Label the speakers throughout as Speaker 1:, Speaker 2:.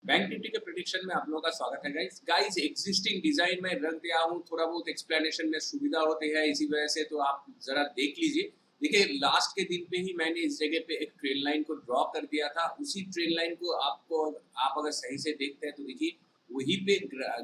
Speaker 1: Bank Nifty के prediction में आप लोगों का स्वागत है गाइस एग्जिस्टिंग डिजाइन में रख दिया हूँ, थोड़ा बहुत एक्सप्लेनेशन में सुविधा होती है इसी वजह से, तो आप जरा देख लीजिए। देखिए लास्ट के दिन पे ही मैंने इस जगह पे एक ट्रेन लाइन को ड्रॉ कर दिया था। उसी ट्रेन लाइन को आप अगर सही से देखते हैं तो देखिए वहीं पे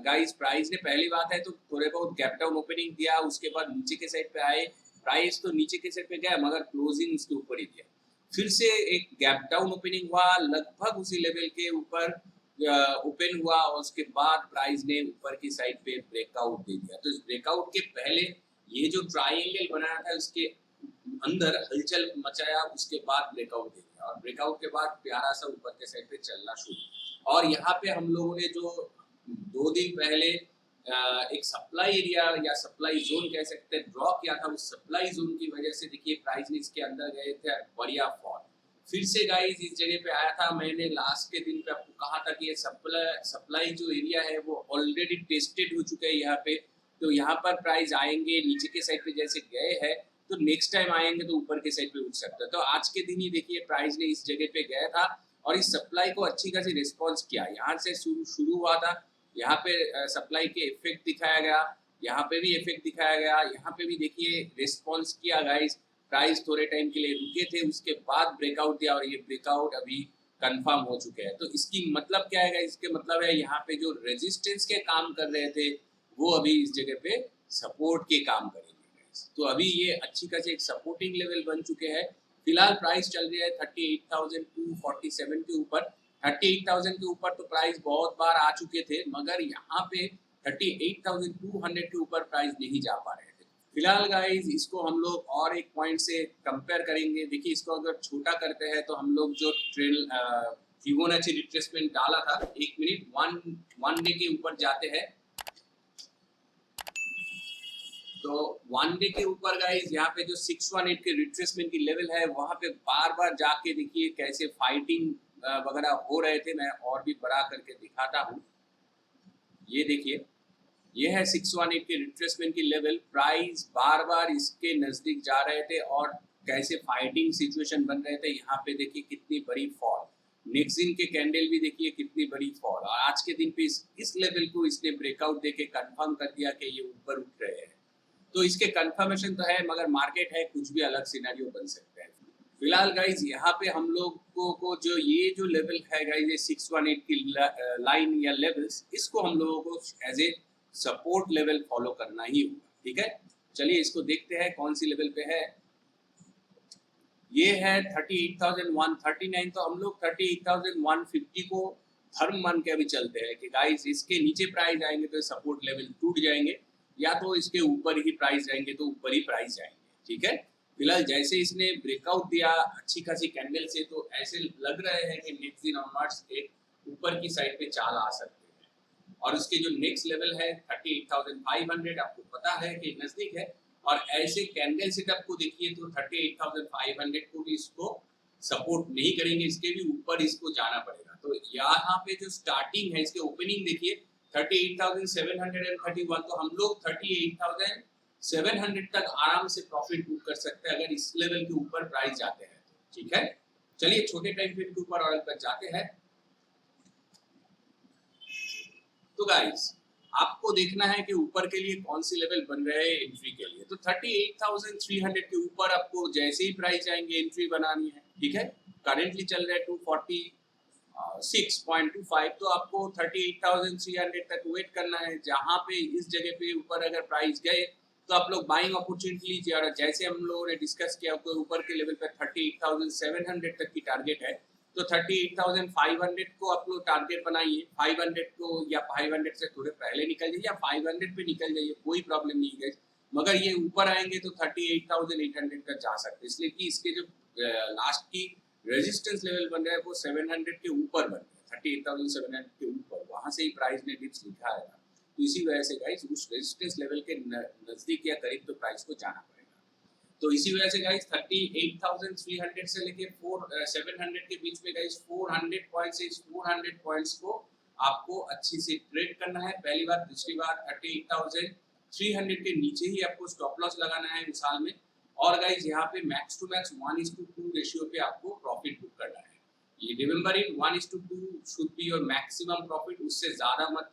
Speaker 1: गाइस प्राइस ने पहली बात है तो थोड़े बहुत गैप डाउन ओपनिंग दिया, उसके बाद नीचे के साइड पे आए। प्राइस तो नीचे के साइड पे गया मगर क्लोजिंग उसके ऊपर ही दिया। फिर से एक गैप डाउन ओपनिंग हुआ लगभग उसी लेवल के ऊपर ओपन हुआ और उसके बाद प्राइस ने ऊपर की साइड पे ब्रेकआउट दे दिया। तो इस ब्रेकआउट के पहले ये जो ट्रायंगल बनाया था उसके अंदर हलचल मचाया, उसके बाद ब्रेकआउट दे दिया और ब्रेकआउट के बाद प्यारा सा ऊपर के साइड पे चलना शुरू। और यहाँ पे हम लोगों ने जो 2 दिन पहले एक सप्लाई एरिया या सप्लाई जोन कह सकते हैं ड्रॉ किया था, उस सप्लाई जोन की वजह से देखिए प्राइस ने इसके अंदर गए थे बढ़िया फॉल। फिर से गाइस इस जगह पे आया था, मैंने लास्ट के दिन पे आपको कहा था कि ये सप्लाई जो एरिया है वो ऑलरेडी टेस्टेड हो चुका है यहाँ पे। तो यहाँ पर प्राइस आएंगे नीचे के साइड पे जैसे गए हैं तो नेक्स्ट टाइम आएंगे तो ऊपर के साइड पे उठ सकता है। तो आज के दिन ही देखिए प्राइस ने इस जगह पे गया था और इस सप्लाई को अच्छी खासी रिस्पॉन्स किया। यहाँ से शुरू हुआ था, यहाँ पे सप्लाई के इफेक्ट दिखाया गया, यहाँ पे भी इफेक्ट दिखाया गया, यहाँ पे भी देखिए रिस्पॉन्स किया गाइस। प्राइस थोड़े टाइम के लिए रुके थे, उसके बाद ब्रेकआउट दिया और ये ब्रेकआउट अभी कंफर्म हो चुके हैं। तो इसकी मतलब क्या है? इसके मतलब है यहाँ पे जो रेजिस्टेंस के काम कर रहे थे वो अभी इस जगह पे सपोर्ट के काम करेंगे। तो अभी ये अच्छी खासी एक सपोर्टिंग लेवल बन चुके हैं। फिलहाल प्राइस चल रही है 38,247 के ऊपर। 38,000 के ऊपर तो प्राइस बहुत बार आ चुके थे मगर यहाँ पे 38,200 के ऊपर प्राइस नहीं जा पा रहे थे। फिलहाल गाइस इसको हम लोग और एक पॉइंट से कंपेयर करेंगे। देखिए इसको अगर छोटा करते हैं तो हम लोग जो फिबोनाची रिट्रेसमेंट डाला था, एक मिनट वन डे के ऊपर जाते हैं। तो वन डे के ऊपर गाइस यहाँ पे जो 618 के रिट्रेसमेंट की लेवल है वहां पे बार बार जाके देखिए कैसे फाइटिंग वगैरह हो रहे थे। मैं और भी बड़ा करके दिखाता हूँ, ये देखिए ये है 618 के रिट्रेसमेंट की लेवल। प्राइस बार बार इसके नजदीक जा रहे थे और कैसे फाइटिंग सिचुएशन बन रहे थे। यहाँ पे देखिए कितनी बड़ी फॉल, नेक्स्ट दिन के कैंडल भी देखिए कितनी बड़ी फॉल और आज के दिन पे इस लेवल को इसने ब्रेकआउट देके कंफर्म कर दिया कि ये ऊपर उठ रहे हैं। तो इसके कंफर्मेशन तो है मगर मार्केट है, कुछ भी अलग सिनेरियो बन सकता है। फिलहाल गाइज यहाँ पे हम लोगों को जो ये जो लेवल है गाइज, ये 618 की लाइन या लेवल्स, इसको हम लोगों को as a support level follow करना ही होगा। ठीक है, चलिए इसको देखते हैं कौन सी लेवल पे है। ये है 38,139। तो हम लोग 38,150 को धर्म मान के अभी चलते हैं कि गाइस इसके नीचे प्राइस आएंगे तो सपोर्ट लेवल टूट जाएंगे, या तो इसके ऊपर ही प्राइस जाएंगे तो ऊपर ही प्राइस जाएंगे। ठीक है, फिलहाल जैसे इसने ब्रेकआउट दिया अच्छी खासी कैंडल से, तो ऐसे लग रहे हैं कि नेक्स्ट दिन ऑनवर्ड्स एक ऊपर की साइड पे चाल आ सकते हैं। और उसके जो नेक्स्ट लेवल है 38,500 आपको पता है कि नजदीक है। और ऐसे कैंडल सेटअप को देखिए तो 38,500 को भी इसको सपोर्ट नहीं करेंगे, इसके भी ऊपर इसको जाना पड़ेगा। तो यहाँ पे जो स्टार्टिंग है इसके ओपनिंग देखिए 38,731, तो हम लोग 38,700 तक आराम से प्रॉफिट बुक कर सकते हैं अगर इस लेवल के ऊपर प्राइस जाते हैं। ठीक है, चलिए छोटे टाइम फ्रेम के ऊपर और तक जाते हैं। तो गाइस आपको देखना है कि ऊपर के लिए कौन सी लेवल बन रहे हैं एंट्री के लिए। तो 38,300 के ऊपर आपको जैसे ही प्राइस जाएंगे एंट्री बनानी है। ठीक है, करेंटली चल रहा है 246.25, तो आपको 38,300 तक वेट करना है। जहां पे इस जगह पे ऊपर अगर प्राइस गए तो आप लोग बाइंग अपॉर्चुनिटी लीजिए। और जैसे हम लोगों ने डिस्कस किया कोई ऊपर के लेवल पे 38,700 तक की टारगेट है, तो 38,500 को आप लोग टारगेट बनाइए। 500 को या 500 से थोड़े पहले निकल जाइए या 500 पे निकल जाइए, कोई प्रॉब्लम नहीं है। मगर ये ऊपर आएंगे तो 38,800 तक जा सकते, इसलिए कि इसके जो लास्ट की रेजिस्टेंस लेवल बन रहा है वो 700 के ऊपर बन रहा है, 38,700 के ऊपर, वहां से ही प्राइस ने डिप्स लिखा है। तो इसी वजह से गाइस उस रेजिस्टेंस लेवल के नजदीक या करीब तो प्राइस को जाना पड़ेगा। तो इसी वजह से गाइस 38,300 से लेके 700 के बीच में गाइस 400 पॉइंट से 400 पॉइंट्स को आपको अच्छी से ट्रेड करना है। पहली बार, दूसरी बार 38,300 के नीचे ही आपको स्टॉप लॉस लगाना है मिसाल में। और गाइस यहाँ पे मैक्स टू मैक्स 1:2 रेशियो पे आपको प्रॉफिट बुक करना है। ये remember in 1:2 should be your maximum profit, उससे ज्यादा मत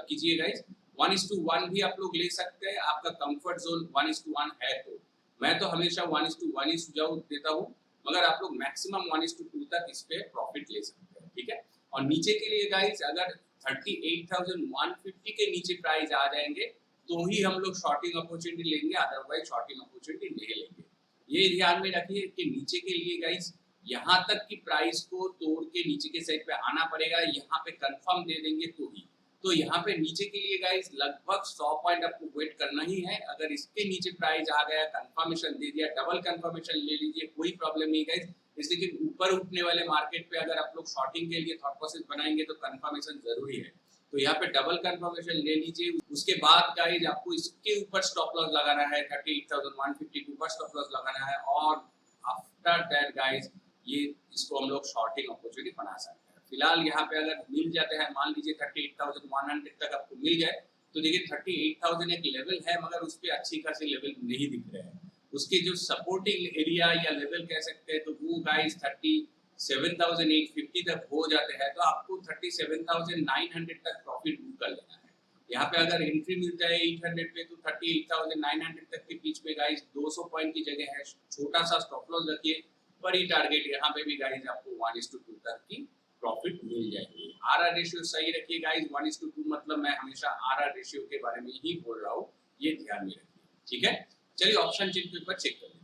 Speaker 1: कीजिए गाइस। 1:1 भी आप लोग ले सकते हैं, आपका कंफर्ट जोन 1:1 है तो। मैं तो हमेशा 1:1 ही सुझाव देता हूँ, मगर आप लोग मैक्सिमम 1:2 तक इस पे प्रॉफिट ले सकते हैं, ठीक है। और नीचे के लिए गाइस अगर 38,150 के नीचे प्राइस आ जाएंगे तो ही हम लोग शॉर्टिंग अपॉर्चुनिटी लेंगे, अदरवाइज शॉर्टिंग अपॉर्चुनिटी नहीं लेंगे। ये ध्यान में रखिए कि नीचे के लिए गाइस यहाँ तक की प्राइस को तोड़ के नीचे के साइड पे आना पड़ेगा, यहाँ पे कंफर्म दे देंगे तो ही। तो यहाँ पे नीचे के लिए गाइस लगभग 100 पॉइंट आपको वेट करना ही है। अगर इसके नीचे प्राइस आ गया, कंफर्मेशन दे दिया, डबल कंफर्मेशन ले लीजिए, कोई प्रॉब्लम नहीं गाइस। इसलिए कि ऊपर उठने वाले मार्केट पे अगर आप लोग शॉर्टिंग के लिए थॉट प्रोसेस बनाएंगे तो कंफर्मेशन जरूरी है। तो यहाँ पे डबल कंफर्मेशन ले लीजिए। उसके बाद गाइस आपको इसके ऊपर स्टॉप लॉस लगाना है, 38,150 के ऊपर स्टॉप लॉस लगाना है। और आफ्टर दैट गाइस ये इसको हम लोग शॉर्टिंग अपॉर्चुनिटी बना सकते हैं। फिलहाल यहाँ पे अगर मिल जाते हैं, मान लीजिए 38,100 तक आपको मिल जाए तो देखिए 38,000 एक लेवल है, मगर उस पर अच्छी खासी लेवल नहीं दिख रहे हैं। उसके जो सपोर्टिंग एरिया या लेवल कह सकते हैं तो वो गाइस 37,850 तक हो जाते हैं, तो आपको 37,900 तक प्रॉफिट बुक कर लेना है। यहाँ पे अगर एंट्री मिलता है 800 पे तो 38,900 तक के बीच में गाइस 200 पॉइंट की जगह है, छोटा सा स्टॉप लॉस रखिए। पर ही टारगेट यहाँ पे भी गाइस आपको 1:2 तक की प्रॉफिट मिल जाएगी। आरआर रेशियो सही रखिए गाइस, 1:2 मतलब मैं हमेशा आरआर रेशियो के बारे में ही बोल रहा हूँ, ये ध्यान में रखिए, ठीक है। चलिए ऑप्शन चेन के ऊपर चेक कर लेते हैं।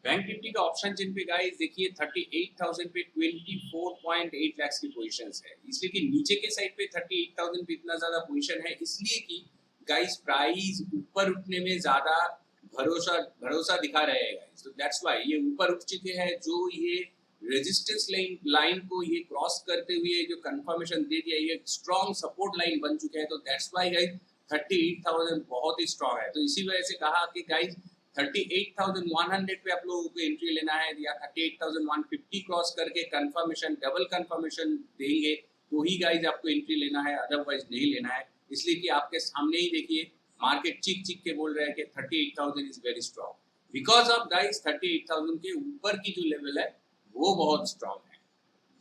Speaker 1: बैंक निफ्टी का ऑप्शन चेन पे गाइस देखिए 38,000 पे 24.8 लाख की पोजीशंस है। इसलिए कि नीचे के साइड पे 38,000 पे इतना ज्यादा पोजीशन है, इसलिए कि गाइस प्राइस ऊपर उठने में ज्यादा भरोसा दिखा रहे हैं गाइस। तो दैट्स व्हाई ये ऊपर उठ चुके हैं। जो ये रेजिस्टेंस लाइन को ये क्रॉस करते हुए जो कंफर्मेशन दे दिया, ये स्ट्रॉन्ग सपोर्ट लाइन बन चुके हैं। तो दैट्स व्हाई गाइस 38,000 बहुत ही स्ट्रॉन्ग है। तो इसी वजह से कहा कि गाइस 38,100 पे आप लोगों को एंट्री लेना है, या 38,150 क्रॉस करके कंफर्मेशन डबल कंफर्मेशन देंगे तो ही गाइस आपको एंट्री लेना है, अदरवाइज नहीं लेना है। इसलिए कि आपके सामने ही देखिए मार्केट चिक के बोल रहा है कि 38,000 is very strong, because of guys 38,000 के ऊपर की जो लेवल है वो बहुत स्ट्रॉन्ग है,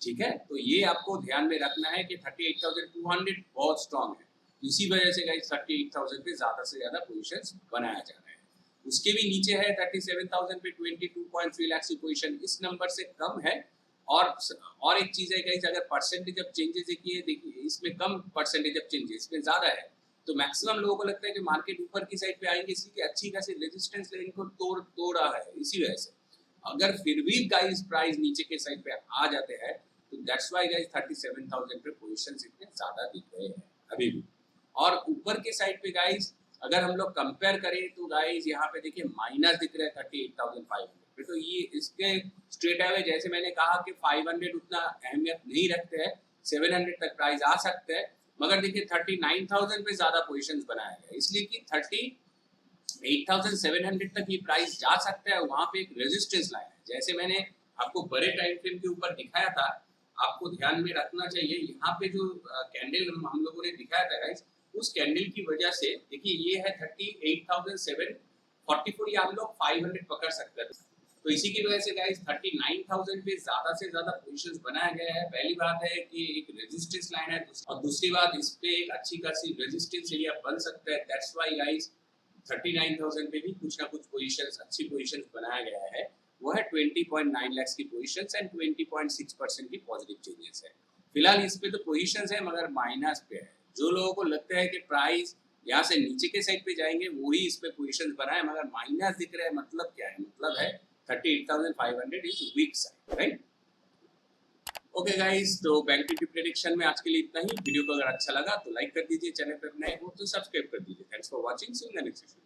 Speaker 1: ठीक है। तो ये आपको ध्यान में रखना है कि 38,200 बहुत स्ट्रॉन्ग है। इसी वजह से गाइस 38,000 पे ज्यादा से ज्यादा पोजीशंस बनाया जा रहा है। उसके भी नीचे है 37,000 पे 22.3 लाख की पोजीशन, इस नंबर से कम है। और एक चीज है गाइस, अगर परसेंटेज ऑफ चेंजेस देखिए इसमें कम परसेंटेज ऑफ चेंजेस, इसमें ज्यादा है। तो मैक्सिमम लोगों को लगता है कि मार्केट ऊपर की साइड पे आएंगे, इसलिए अच्छी खासी रेजिस्टेंस लाइन को तोड़ रहा है। इसी वजह से अगर फिर भी गाइस प्राइस नीचे के साइड पे आ जाते हैं तो दैट्स व्हाई गाइस 37,000 पे पोजीशंस इतने ज्यादा दिख रहे हैं अभी भी। और ऊपर के साइड पे गाइस अगर हम लोग कंपेयर करें तो गाइस यहाँ पे देखिए माइनस दिख रहा है 38,500 पे। तो ये इसके स्ट्रेट अवे जैसे मैंने कहा कि 500 उतना अहमियत नहीं रखते हैं, 700 तक प्राइस आ सकते हैं, मगर देखिए 39,000 पे ज्यादा पोजीशंस बनाया गया, इसलिए कि 38,700 तक ये प्राइस जा सकता है। वहां पे एक रेजिस्टेंस लाइन है, जैसे मैंने आपको बड़े टाइम फ्रेम के ऊपर दिखाया था, आपको ध्यान में रखना चाहिए। यहाँ पे जो कैंडल हम लोगों ने दिखाया था गाइस, उस कैंडल की वजह से देखिए ये है 38,744, ये हम लोग 500 पकड़ सकते हैं। तो इसी की वजह से गाइस 39,000 पे ज्यादा से ज्यादा पोजीशंस बनाया गया है। पहली बात है कि एक रेजिस्टेंस लाइन है, और दूसरी बात इस पे एक अच्छी खासी रेजिस्टेंस एरिया बन सकता है। दैट्स व्हाई गाइस 39,000 पे भी कुछ ना कुछ पोजीशंस, अच्छी पोजीशंस बनाया गया है। वो है 20.9 लाख की पोजीशंस एंड 20.6% की पॉजिटिव चेंजेस है। फिलहाल इस पे तो पोजीशंस है मगर माइनस पे है। जो लोगों को लगता है कि प्राइस यहाँ से नीचे के साइड पे जाएंगे वही इस पे पोजीशंस बनाए, मगर माइनस दिख रहा है, मतलब क्या है? मतलब है 38,500 is weak side, right. Okay guys, तो बैंक निफ्टी प्रेडिक्शन में आज के लिए इतना ही। वीडियो को अगर अच्छा लगा तो लाइक कर दीजिए, चैनल पर नए हो तो सब्सक्राइब कर दीजिए। Thanks for watching, see you in the next session.